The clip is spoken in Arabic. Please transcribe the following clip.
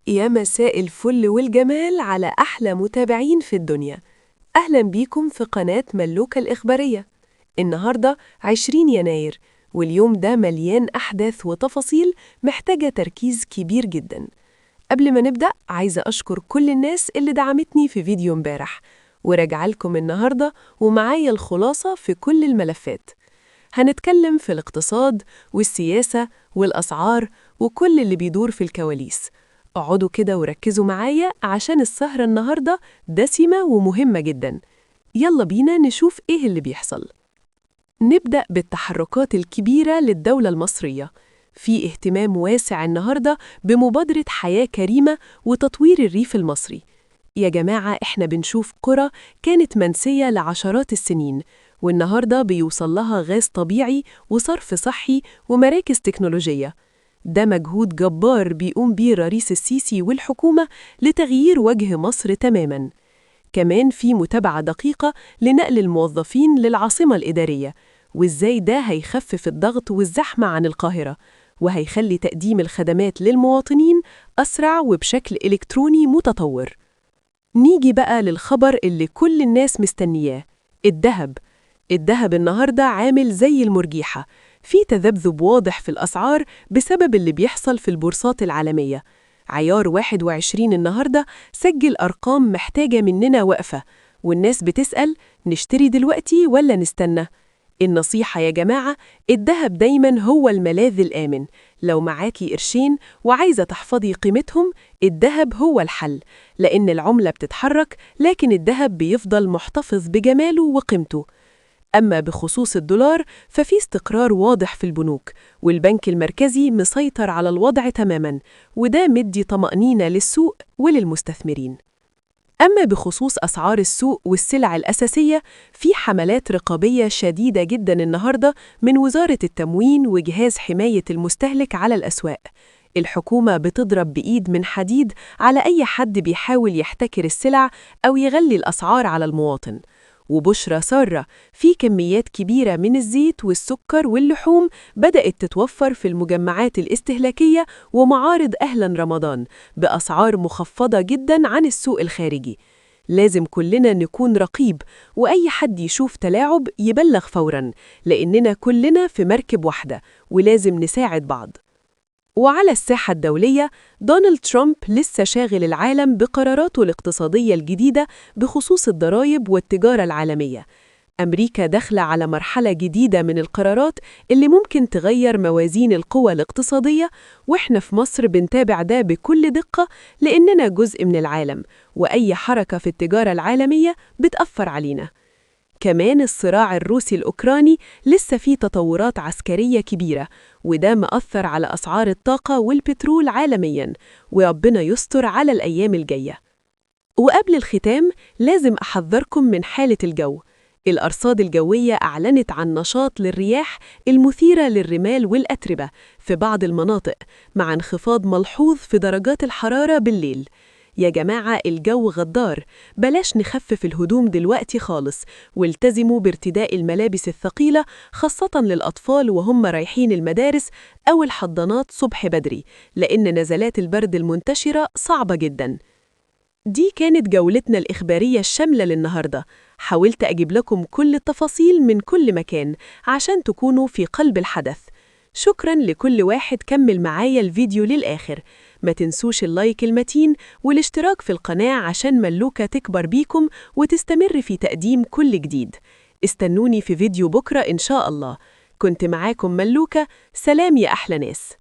يا مساء الفل والجمال على أحلى متابعين في الدنيا. أهلا بيكم في قناة ملوكة الإخبارية. النهاردة 20 يناير، واليوم ده مليان أحداث وتفاصيل محتاجة تركيز كبير جدا. قبل ما نبدأ عايزة أشكر كل الناس اللي دعمتني في فيديو امبارح، وراجع لكم النهاردة ومعايا الخلاصة في كل الملفات. هنتكلم في الاقتصاد والسياسة والأسعار وكل اللي بيدور في الكواليس. اقعدوا كده وركزوا معايا عشان السهرة النهاردة دسمة ومهمة جدا. يلا بينا نشوف ايه اللي بيحصل. نبدأ بالتحركات الكبيرة للدولة المصرية. في اهتمام واسع النهاردة بمبادرة حياة كريمة وتطوير الريف المصري. يا جماعة احنا بنشوف قرى كانت منسية لعشرات السنين، والنهاردة بيوصل لها غاز طبيعي وصرف صحي ومراكز تكنولوجية. ده مجهود جبار بيقوم بيه الرئيس السيسي والحكومة لتغيير وجه مصر تماماً. كمان في متابعة دقيقة لنقل الموظفين للعاصمة الإدارية، وإزاي ده هيخفف الضغط والزحمة عن القاهرة، وهيخلي تقديم الخدمات للمواطنين أسرع وبشكل إلكتروني متطور. نيجي بقى للخبر اللي كل الناس مستنياه، الذهب. الذهب النهاردة عامل زي المرجيحة، في تذبذب واضح في الأسعار بسبب اللي بيحصل في البورصات العالمية. عيار 21 النهاردة سجل أرقام محتاجة مننا وقفة، والناس بتسأل نشتري دلوقتي ولا نستنى؟ النصيحة يا جماعة، الذهب دايما هو الملاذ الآمن. لو معاكي قرشين وعايزة تحفظي قيمتهم، الذهب هو الحل، لأن العملة بتتحرك لكن الذهب بيفضل محتفظ بجماله وقيمته. أما بخصوص الدولار ففي استقرار واضح في البنوك، والبنك المركزي مسيطر على الوضع تماماً، وده مدي طمأنينة للسوق وللمستثمرين. أما بخصوص أسعار السوق والسلع الأساسية، في حملات رقابية شديدة جداً النهاردة من وزارة التموين وجهاز حماية المستهلك على الأسواق. الحكومة بتضرب بإيد من حديد على أي حد بيحاول يحتكر السلع أو يغلي الأسعار على المواطن. وبشرى سارة، في كميات كبيرة من الزيت والسكر واللحوم بدأت تتوفر في المجمعات الاستهلاكية ومعارض أهلا رمضان بأسعار مخفضة جدا عن السوق الخارجي. لازم كلنا نكون رقيب، وأي حد يشوف تلاعب يبلغ فورا، لأننا كلنا في مركب واحدة ولازم نساعد بعض. وعلى الساحة الدولية، دونالد ترامب لسه شاغل العالم بقراراته الاقتصادية الجديدة بخصوص الضرائب والتجارة العالمية. أمريكا داخلة على مرحلة جديدة من القرارات اللي ممكن تغير موازين القوى الاقتصادية، وإحنا في مصر بنتابع ده بكل دقة لأننا جزء من العالم، وأي حركة في التجارة العالمية بتأثر علينا. كمان الصراع الروسي الأوكراني لسه فيه تطورات عسكرية كبيرة، وده مأثر على أسعار الطاقة والبترول عالمياً، وربنا يستر على الأيام الجاية. وقبل الختام لازم أحذركم من حالة الجو. الأرصاد الجوية أعلنت عن نشاط للرياح المثيرة للرمال والأتربة في بعض المناطق، مع انخفاض ملحوظ في درجات الحرارة بالليل. يا جماعة الجو غدار، بلاش نخفف الهدوم دلوقتي خالص، والتزموا بارتداء الملابس الثقيلة خاصة للأطفال وهم رايحين المدارس أو الحضانات صبح بدري، لأن نزلات البرد المنتشرة صعبة جداً. دي كانت جولتنا الإخبارية الشاملة للنهاردة. حاولت أجيب لكم كل التفاصيل من كل مكان عشان تكونوا في قلب الحدث. شكراً لكل واحد كمل معايا الفيديو للآخر. ما تنسوش اللايك المتين والاشتراك في القناة عشان ملوكة تكبر بيكم وتستمر في تقديم كل جديد. استنوني في فيديو بكرة إن شاء الله. كنت معاكم ملوكة، سلام يا أحلى ناس.